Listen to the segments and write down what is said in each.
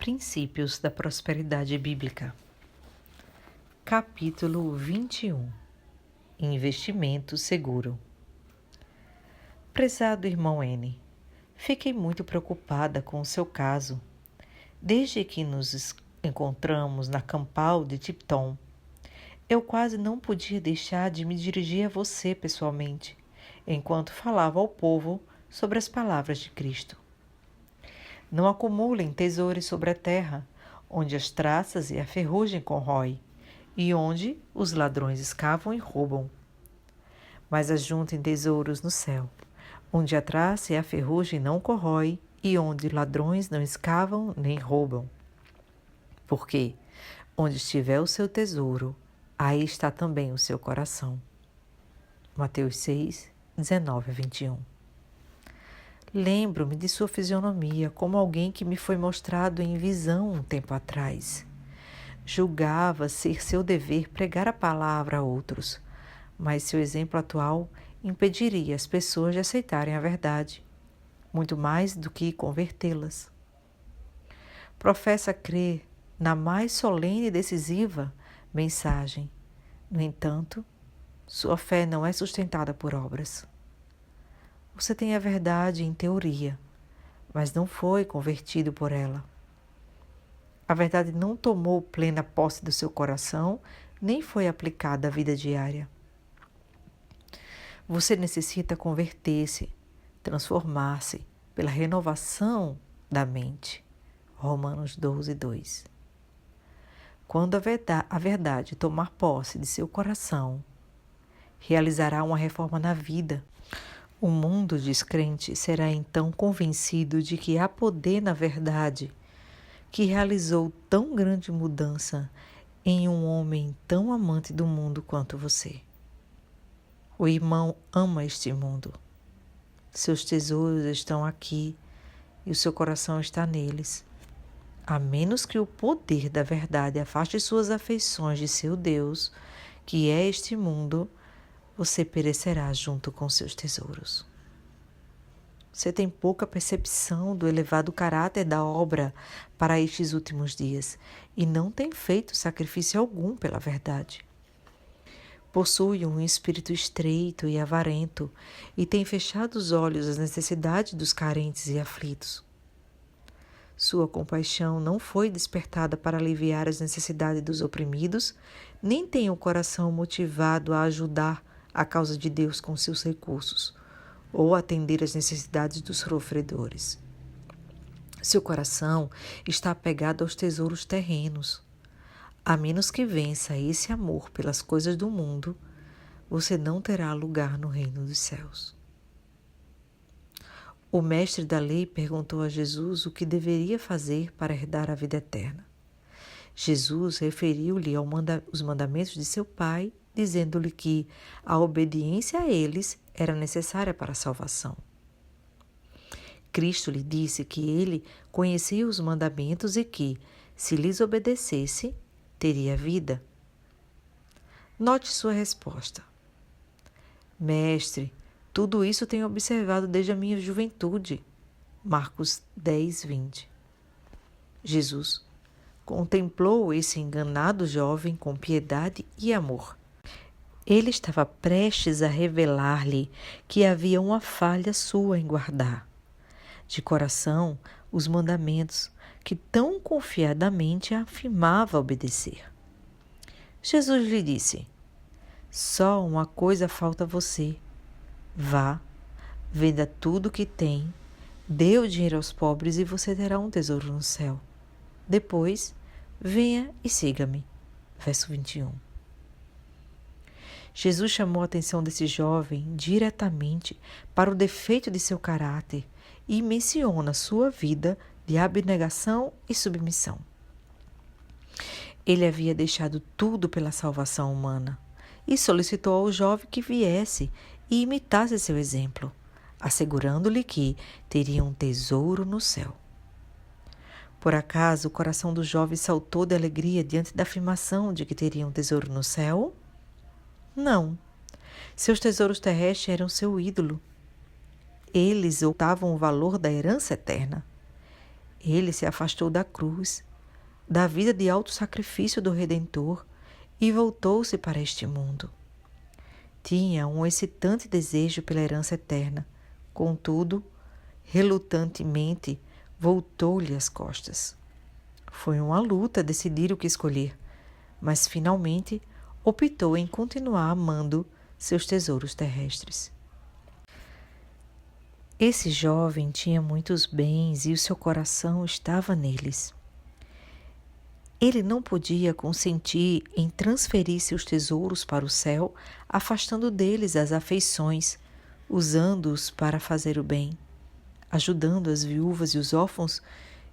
Princípios da Prosperidade Bíblica. Capítulo 21. Investimento seguro. Prezado irmão N, fiquei muito preocupada com o seu caso. Desde que nos encontramos na Campal de Tipton, eu quase não podia deixar de me dirigir a você pessoalmente, enquanto falava ao povo sobre as palavras de Cristo. Não acumulem tesouros sobre a terra, onde as traças e a ferrugem corroem, e onde os ladrões escavam e roubam. Mas ajuntem tesouros no céu, onde a traça e a ferrugem não corroem, e onde ladrões não escavam nem roubam. Porque onde estiver o seu tesouro, aí está também o seu coração. Mateus 6, 19-21. Lembro-me de sua fisionomia como alguém que me foi mostrado em visão um tempo atrás. Julgava ser seu dever pregar a palavra a outros, mas seu exemplo atual impediria as pessoas de aceitarem a verdade, muito mais do que convertê-las. Professa crer na mais solene e decisiva mensagem. No entanto, sua fé não é sustentada por obras. Você tem a verdade em teoria, mas não foi convertido por ela. A verdade não tomou plena posse do seu coração, nem foi aplicada à vida diária. Você necessita converter-se, transformar-se pela renovação da mente. Romanos 12, 2. Quando a verdade tomar posse de seu coração, realizará uma reforma na vida. O mundo descrente será então convencido de que há poder na verdade, que realizou tão grande mudança em um homem tão amante do mundo quanto você. O irmão ama este mundo. Seus tesouros estão aqui e o seu coração está neles. A menos que o poder da verdade afaste suas afeições de seu Deus, que é este mundo, você perecerá junto com seus tesouros. Você tem pouca percepção do elevado caráter da obra para estes últimos dias e não tem feito sacrifício algum pela verdade. Possui um espírito estreito e avarento e tem fechado os olhos às necessidades dos carentes e aflitos. Sua compaixão não foi despertada para aliviar as necessidades dos oprimidos, nem tem o coração motivado a ajudar a causa de Deus com seus recursos, ou atender às necessidades dos sofredores. Seu coração está apegado aos tesouros terrenos. A menos que vença esse amor pelas coisas do mundo, você não terá lugar no reino dos céus. O mestre da lei perguntou a Jesus o que deveria fazer para herdar a vida eterna. Jesus referiu-lhe os mandamentos de seu pai, dizendo-lhe que a obediência a eles era necessária para a salvação. Cristo lhe disse que ele conhecia os mandamentos e que, se lhes obedecesse, teria vida. Note sua resposta. Mestre, tudo isso tenho observado desde a minha juventude. Marcos 10, 20. Jesus contemplou esse enganado jovem com piedade e amor. Ele estava prestes a revelar-lhe que havia uma falha sua em guardar, de coração, os mandamentos que tão confiadamente afirmava obedecer. Jesus lhe disse: só uma coisa falta a você. Vá, venda tudo o que tem, dê o dinheiro aos pobres e você terá um tesouro no céu. Depois, venha e siga-me. Verso 21. Jesus chamou a atenção desse jovem diretamente para o defeito de seu caráter e menciona sua vida de abnegação e submissão. Ele havia deixado tudo pela salvação humana e solicitou ao jovem que viesse e imitasse seu exemplo, assegurando-lhe que teria um tesouro no céu. Por acaso o coração do jovem saltou de alegria diante da afirmação de que teria um tesouro no céu? Não. Seus tesouros terrestres eram seu ídolo. Eles ocultavam o valor da herança eterna. Ele se afastou da cruz, da vida de autossacrifício do Redentor e voltou-se para este mundo. Tinha um excitante desejo pela herança eterna, contudo, relutantemente, voltou-lhe as costas. Foi uma luta decidir o que escolher, mas finalmente optou em continuar amando seus tesouros terrestres. Esse jovem tinha muitos bens e o seu coração estava neles. Ele não podia consentir em transferir seus tesouros para o céu, afastando deles as afeições, usando-os para fazer o bem, ajudando as viúvas e os órfãos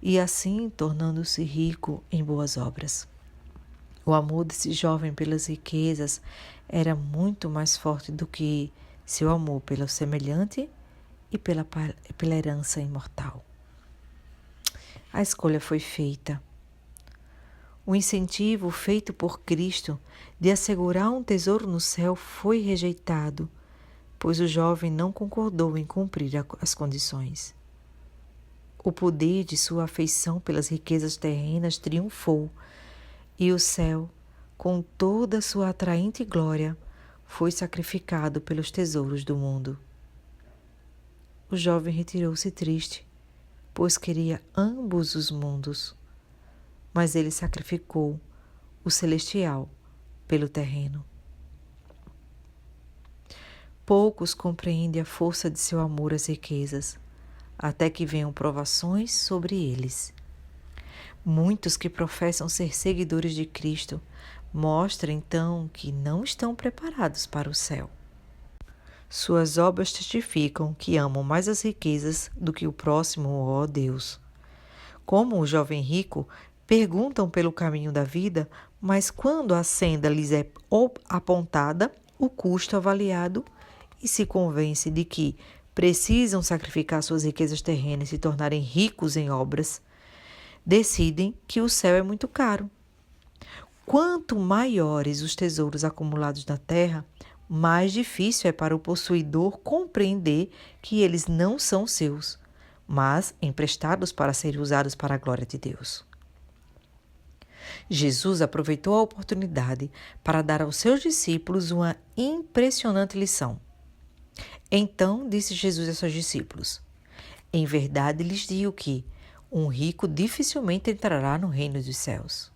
e assim tornando-se rico em boas obras. O amor desse jovem pelas riquezas era muito mais forte do que seu amor pelo semelhante e pela herança imortal. A escolha foi feita. O incentivo feito por Cristo de assegurar um tesouro no céu foi rejeitado, pois o jovem não concordou em cumprir as condições. O poder de sua afeição pelas riquezas terrenas triunfou, e o céu, com toda a sua atraente glória, foi sacrificado pelos tesouros do mundo. O jovem retirou-se triste, pois queria ambos os mundos, mas ele sacrificou o celestial pelo terreno. Poucos compreendem a força de seu amor às riquezas, até que venham provações sobre eles. Muitos que professam ser seguidores de Cristo mostram então que não estão preparados para o céu. Suas obras testificam que amam mais as riquezas do que o próximo, ó Deus. Como o jovem rico, perguntam pelo caminho da vida, mas quando a senda lhes é apontada, o custo avaliado, e se convence de que precisam sacrificar suas riquezas terrenas e se tornarem ricos em obras, decidem que o céu é muito caro. Quanto maiores os tesouros acumulados na terra, mais difícil é para o possuidor compreender que eles não são seus, mas emprestados para serem usados para a glória de Deus. Jesus aproveitou a oportunidade para dar aos seus discípulos uma impressionante lição. Então disse Jesus a seus discípulos: em verdade lhes digo que um rico dificilmente entrará no reino dos céus.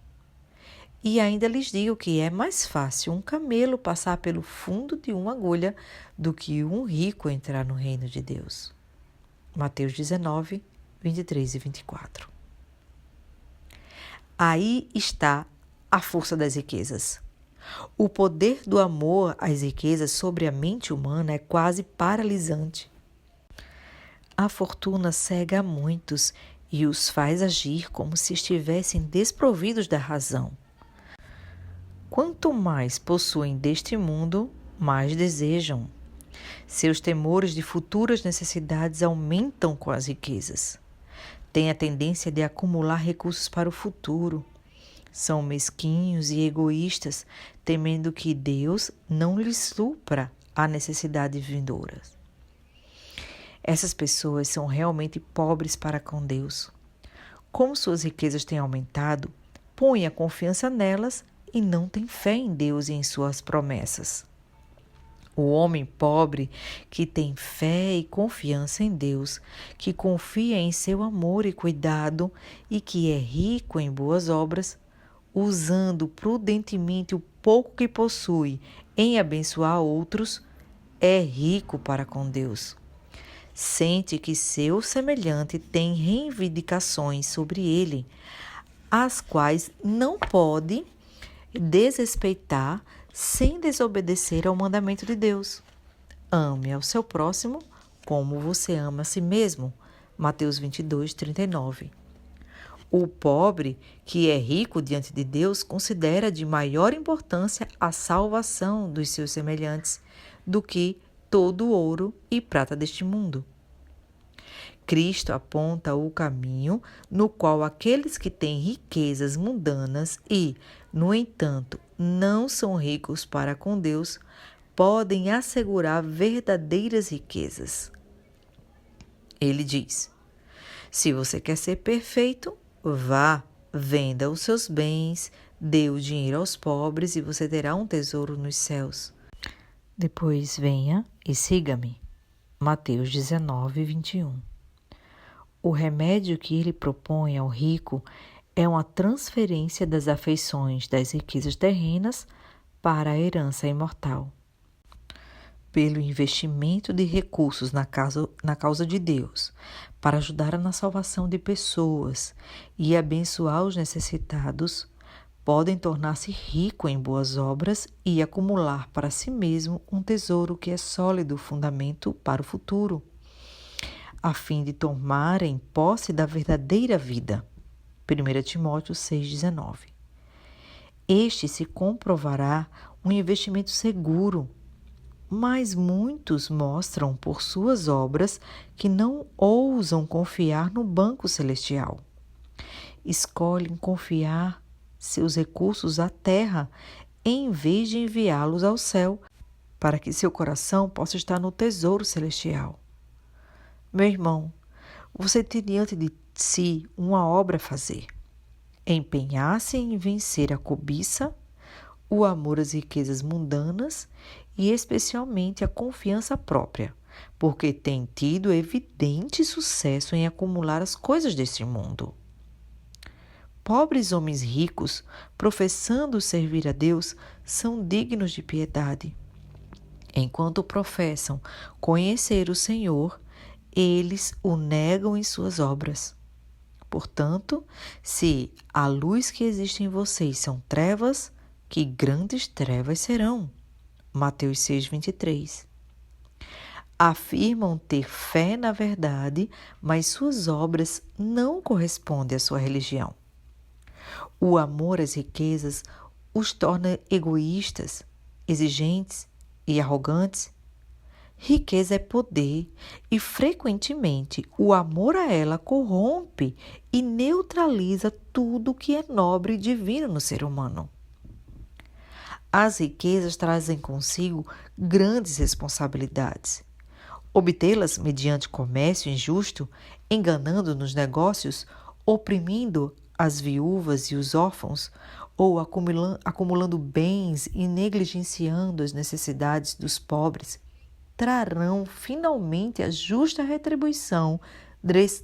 E ainda lhes digo que é mais fácil um camelo passar pelo fundo de uma agulha do que um rico entrar no reino de Deus. Mateus 19, 23 e 24. Aí está a força das riquezas. O poder do amor às riquezas sobre a mente humana é quase paralisante. A fortuna cega a muitos e os faz agir como se estivessem desprovidos da razão. Quanto mais possuem deste mundo, mais desejam. Seus temores de futuras necessidades aumentam com as riquezas. Têm a tendência de acumular recursos para o futuro. São mesquinhos e egoístas, temendo que Deus não lhes supra a necessidade vindoura. Essas pessoas são realmente pobres para com Deus. Como suas riquezas têm aumentado, põem a confiança nelas e não têm fé em Deus e em suas promessas. O homem pobre que tem fé e confiança em Deus, que confia em seu amor e cuidado e que é rico em boas obras, usando prudentemente o pouco que possui em abençoar outros, é rico para com Deus. Sente que seu semelhante tem reivindicações sobre ele, as quais não pode desrespeitar sem desobedecer ao mandamento de Deus. Ame ao seu próximo como você ama a si mesmo. Mateus 22, 39. O pobre, que é rico diante de Deus, considera de maior importância a salvação dos seus semelhantes do que todo o ouro e prata deste mundo. Cristo aponta o caminho no qual aqueles que têm riquezas mundanas e, no entanto, não são ricos para com Deus, podem assegurar verdadeiras riquezas. Ele diz: Se você quer ser perfeito, vá, venda os seus bens, dê o dinheiro aos pobres e você terá um tesouro nos céus. Depois venha e siga-me. Mateus 19, 21. O remédio que ele propõe ao rico é uma transferência das afeições das riquezas terrenas para a herança imortal. Pelo investimento de recursos na causa de Deus, para ajudar na salvação de pessoas e abençoar os necessitados, podem tornar-se rico em boas obras e acumular para si mesmo um tesouro que é sólido fundamento para o futuro, a fim de tomarem posse da verdadeira vida. 1 Timóteo 6,19. Este se comprovará um investimento seguro, mas muitos mostram por suas obras que não ousam confiar no banco celestial. Escolhem confiar seus recursos à terra em vez de enviá-los ao céu, para que seu coração possa estar no tesouro celestial. Meu irmão, você tem diante de si uma obra a fazer. Empenhar-se em vencer a cobiça, o amor às riquezas mundanas e especialmente a confiança própria, porque tem tido evidente sucesso em acumular as coisas deste mundo. Pobres homens ricos, professando servir a Deus, são dignos de piedade. Enquanto professam conhecer o Senhor, eles o negam em suas obras. Portanto, se a luz que existe em vocês são trevas, que grandes trevas serão. Mateus 6,23. Afirmam ter fé na verdade, mas suas obras não correspondem à sua religião. O amor às riquezas os torna egoístas, exigentes e arrogantes. Riqueza é poder e, frequentemente, o amor a ela corrompe e neutraliza tudo o que é nobre e divino no ser humano. As riquezas trazem consigo grandes responsabilidades. Obtê-las mediante comércio injusto, enganando nos negócios, oprimindo as viúvas e os órfãos, ou acumulando bens e negligenciando as necessidades dos pobres, trarão finalmente a justa retribuição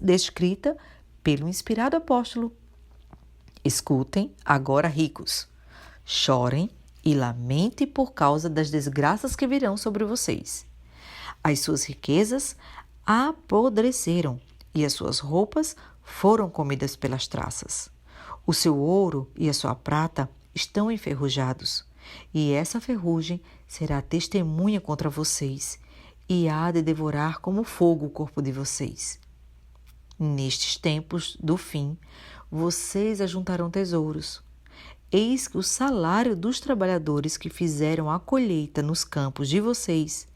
descrita pelo inspirado apóstolo. Escutem agora, ricos, chorem e lamentem por causa das desgraças que virão sobre vocês. As suas riquezas apodreceram e as suas roupas foram comidas pelas traças. O seu ouro e a sua prata estão enferrujados, e essa ferrugem será testemunha contra vocês, e há de devorar como fogo o corpo de vocês. Nestes tempos do fim, vocês ajuntarão tesouros. Eis que o salário dos trabalhadores que fizeram a colheita nos campos de vocês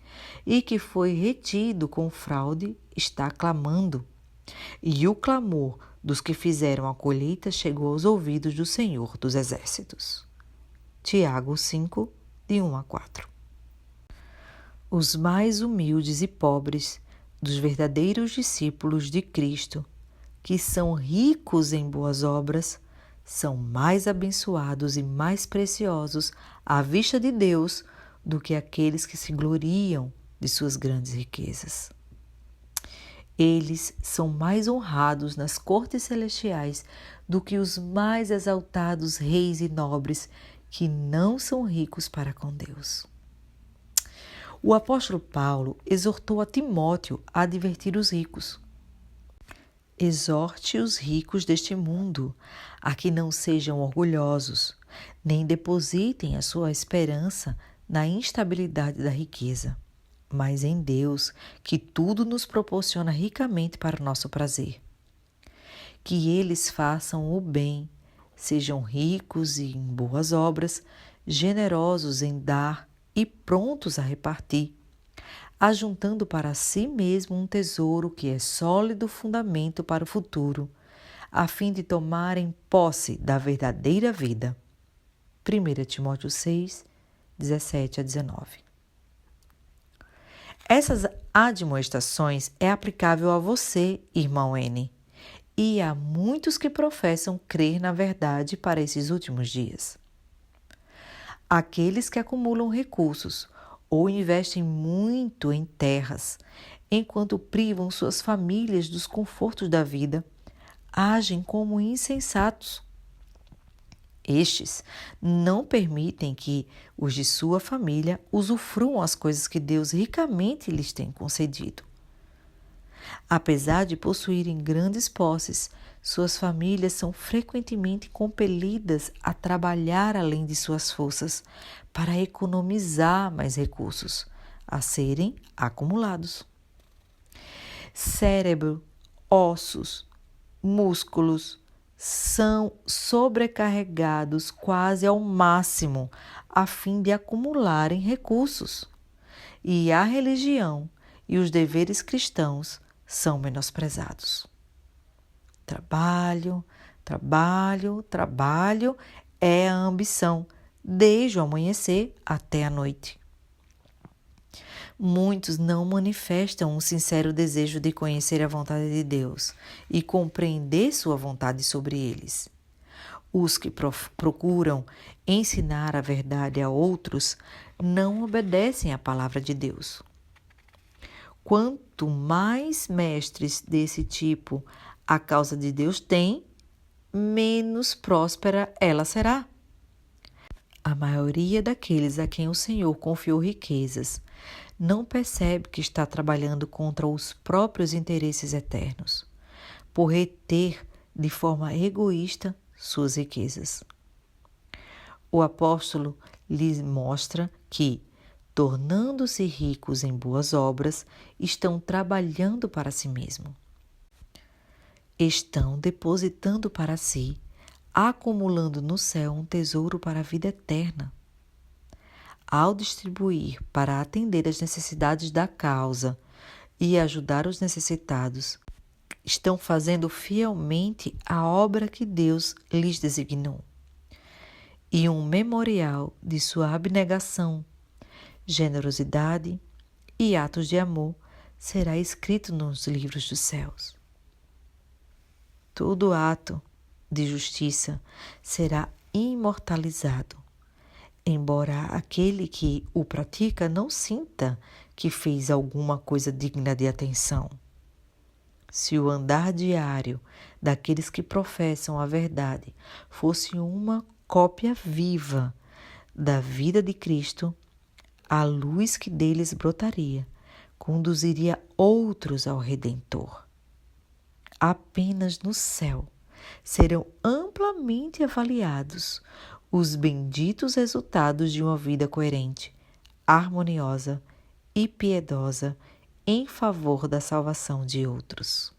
e que foi retido com fraude está clamando. E o clamor dos que fizeram a colheita chegou aos ouvidos do Senhor dos Exércitos. Tiago 5, de 1 a 4. Os mais humildes e pobres dos verdadeiros discípulos de Cristo, que são ricos em boas obras, são mais abençoados e mais preciosos à vista de Deus do que aqueles que se gloriam de suas grandes riquezas. Eles são mais honrados nas cortes celestiais do que os mais exaltados reis e nobres que não são ricos para com Deus. O apóstolo Paulo exortou a Timóteo a advertir os ricos. Exorte os ricos deste mundo a que não sejam orgulhosos, nem depositem a sua esperança na instabilidade da riqueza, mas em Deus, que tudo nos proporciona ricamente para o nosso prazer. Que eles façam o bem, sejam ricos em boas obras, generosos em dar e prontos a repartir, ajuntando para si mesmo um tesouro que é sólido fundamento para o futuro, a fim de tomarem posse da verdadeira vida. 1 Timóteo 6, 17 a 19. Essas admoestações é aplicável a você, irmão N, e há muitos que professam crer na verdade para esses últimos dias. Aqueles que acumulam recursos ou investem muito em terras, enquanto privam suas famílias dos confortos da vida, agem como insensatos. Estes não permitem que os de sua família usufruam as coisas que Deus ricamente lhes tem concedido. Apesar de possuírem grandes posses, suas famílias são frequentemente compelidas a trabalhar além de suas forças para economizar mais recursos a serem acumulados. Cérebro, ossos, músculos são sobrecarregados quase ao máximo a fim de acumularem recursos. E a religião e os deveres cristãos são menosprezados. Trabalho, trabalho, trabalho é a ambição, desde o amanhecer até a noite. Muitos não manifestam um sincero desejo de conhecer a vontade de Deus e compreender sua vontade sobre eles. Os que procuram ensinar a verdade a outros não obedecem à palavra de Deus. Quanto mais mestres desse tipo a causa de Deus tem, menos próspera ela será. A maioria daqueles a quem o Senhor confiou riquezas não percebe que está trabalhando contra os próprios interesses eternos, por reter de forma egoísta suas riquezas. O apóstolo lhes mostra que, tornando-se ricos em boas obras, estão trabalhando para si mesmo. Estão depositando para si, acumulando no céu um tesouro para a vida eterna. Ao distribuir para atender às necessidades da causa e ajudar os necessitados, estão fazendo fielmente a obra que Deus lhes designou. E um memorial de sua abnegação, generosidade e atos de amor será escrito nos livros dos céus. Todo ato de justiça será imortalizado, embora aquele que o pratica não sinta que fez alguma coisa digna de atenção. Se o andar diário daqueles que professam a verdade fosse uma cópia viva da vida de Cristo, a luz que deles brotaria conduziria outros ao Redentor. Apenas no céu serão amplamente avaliados os benditos resultados de uma vida coerente, harmoniosa e piedosa em favor da salvação de outros.